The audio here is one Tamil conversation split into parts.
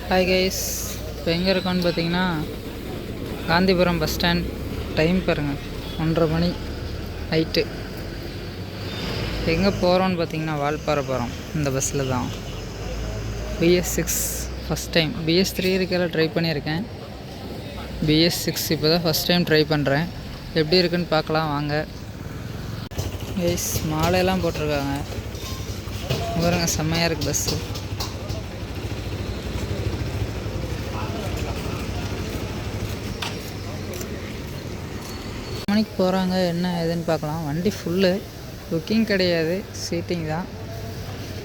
ஹாய் கைஸ், இப்போ எங்கே இருக்கோன்னு பார்த்தீங்கன்னா காந்திபுரம் பஸ் ஸ்டாண்ட். டைம் பாருங்கள், 1:30 மணி நைட்டு. எங்கே போகிறோன்னு பார்த்தீங்கன்னா வால்பாறை போகிறோம். இந்த பஸ்ஸில் தான். BS6 first time. BS3 இருக்கையில் ட்ரை பண்ணியிருக்கேன். BS6 இப்போ தான் ஃபஸ்ட் டைம் ட்ரை பண்ணுறேன். எப்படி இருக்குன்னு பார்க்கலாம் வாங்க. கைஸ், மாலையெல்லாம் போட்டிருக்காங்க பாருங்க, செம்மையாக இருக்குது பஸ்ஸு. மணிக்கு போகிறாங்க, என்ன ஏதுன்னு பார்க்கலாம். வண்டி ஃபுல்லு, புக்கிங் கிடையாது, சீட்டிங் தான்,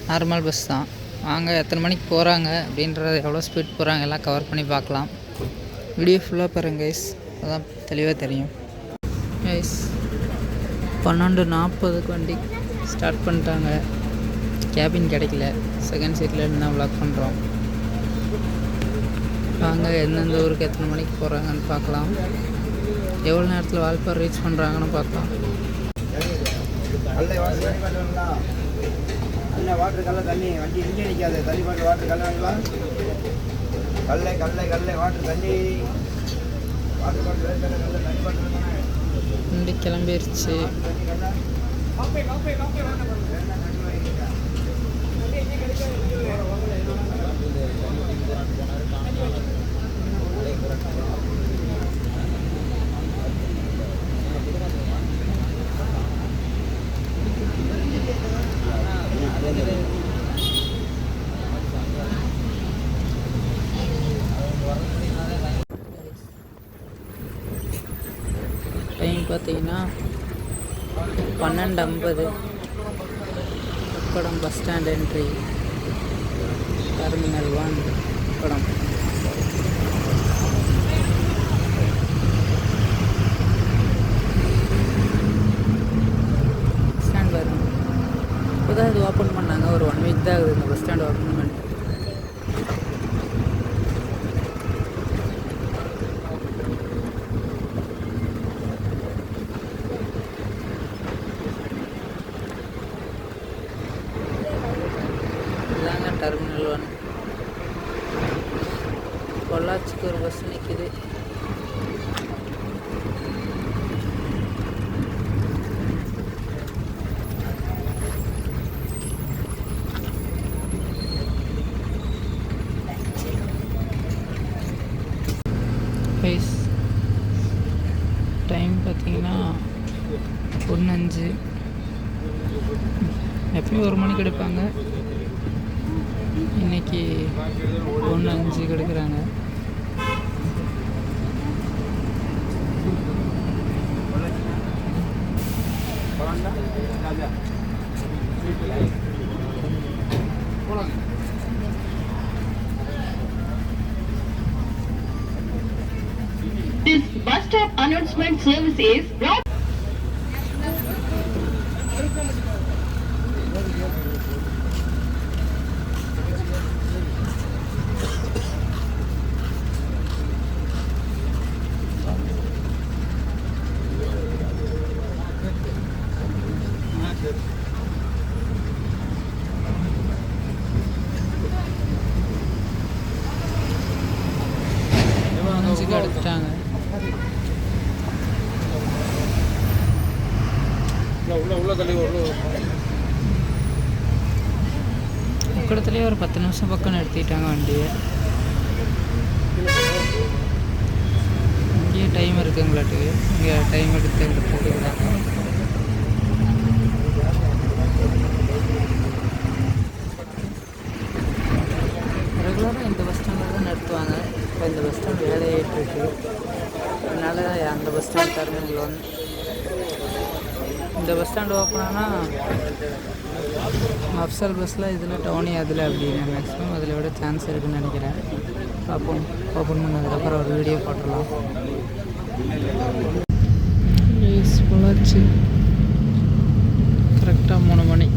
நார்மல் பஸ் தான். வாங்க எத்தனை மணிக்கு போகிறாங்க அப்படின்றது, எவ்வளோ ஸ்பீட் போகிறாங்க எல்லாம் கவர் பண்ணி பார்க்கலாம். வீடியோ ஃபுல்லாக பாருங்க கைஸ், அதான் தெளிவாக தெரியும். கைஸ் 12:40க்கு வண்டி ஸ்டார்ட் பண்ணிட்டாங்க. கேபின் கிடைக்கல, செகண்ட் சீட்டில் இருந்து தான் விளாக் பண்ணுறோம். வாங்க எந்தெந்த ஊருக்கு எத்தனை மணிக்கு போகிறாங்கன்னு பார்க்கலாம். எவ்வளோ நேரத்தில் வால்பாறை ரீச் பண்ணுறாங்கன்னு பார்க்கலாம். வாட்டர் கல்ல தண்ணி வண்டி இங்கே நிற்காது. தண்ணி பாட்டு வாட்டர் கல்ல வாங்கலாம். கல்லை கல்லை கல்லை வாட்டர் தண்ணி வாட்டர் பாட்டு தண்ணி பாட்டு வண்டி கிளம்பிடுச்சு. டைம் பார்த்தீங்கன்னா 12:50. Ukkadam bus stand entry, terminal 1 Ukkadam. Bus stand பாருங்க, இப்போ தான் இது ஓப்பன் பண்ணாங்க. ஒரு 1 வீக் தான் ஆகுது இந்த பஸ் ஸ்டாண்ட் ஓப்பன் பண்ணி. டெர்மினல் 1. பொள்ளாச்சிக்கு ஒரு பஸ் நிற்கிது. டைம் பார்த்தீங்கன்னா 1:05. எப்பயும் 1 மணிக்கு எடுப்பாங்க, இன்னைக்கு 1:05 எடுக்கிறாங்க. This bus stop announcement service is brought. எடுத்துட்டாங்க. உக்கடத்துலேயே ஒரு 10 நிமிஷம் பக்கம் நிறுத்திட்டாங்க வண்டியை. இங்கேயே டைம் இருக்குங்களாட்டு, இங்கே டைம் எடுத்து போட்டுக்கிறாங்க. ரெகுலராக இந்த பஸ் ஸ்டாண்டில் தான் நிறுத்துவாங்க. இப்போ இந்த பஸ் ஸ்டாண்ட் வேலையாகிட்டுருக்கு, அதனால அந்த பஸ் ஸ்டாண்ட் டெர்மினல் 1. இந்த பஸ் ஸ்டாண்ட் ஓப்பன் ஆனால் அப்சல் பஸ்ஸில் இதில் டவுனி அதில் அப்படின்னு மேக்ஸிமம் அதில் விட சான்ஸ் இருக்குதுன்னு நினைக்கிறேன். பார்ப்போம், ஓப்பன் பண்ணதுக்கப்புறம் ஒரு வீடியோ போட்டுடலாம். பொள்ளாச்சி கரெக்டாக 3 மணி.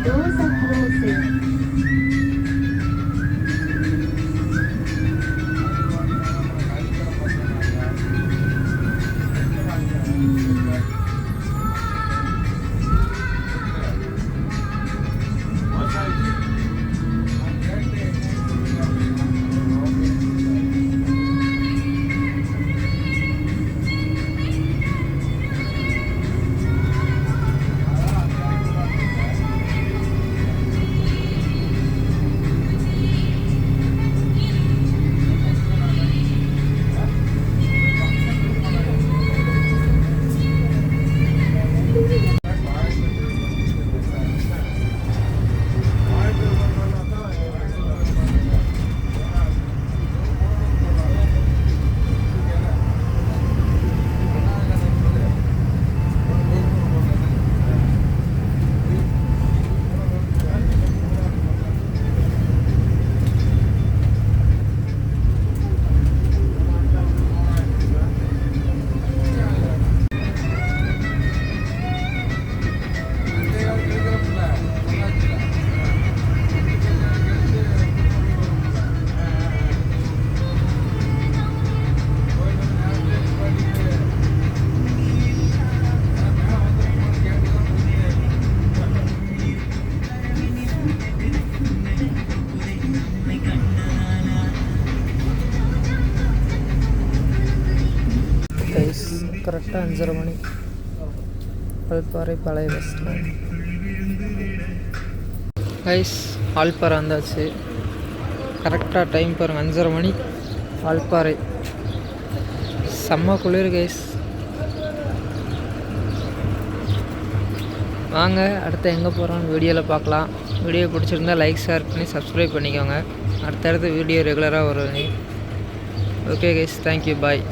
Doors are closing. கைஸ் கரெக்டாக 5:30 மணி வால்பாறை பழைய பஸ் ஸ்டாண்ட். கைஸ் வால்பாறை வந்தாச்சு. கரெக்டாக டைம் பாருங்கள் 5:30 மணி வால்பாறை. செம்ம குளிர் கைஸ். வாங்க அடுத்து எங்கே போகிறோன்னு வீடியோவில் பார்க்கலாம். வீடியோ பிடிச்சிருந்தா லைக் ஷேர் பண்ணி சப்ஸ்கிரைப் பண்ணிக்கோங்க. அடுத்தடுத்த வீடியோ ரெகுலராக வருவீங்க. ஓகே கைஸ், தேங்க்யூ, பாய்.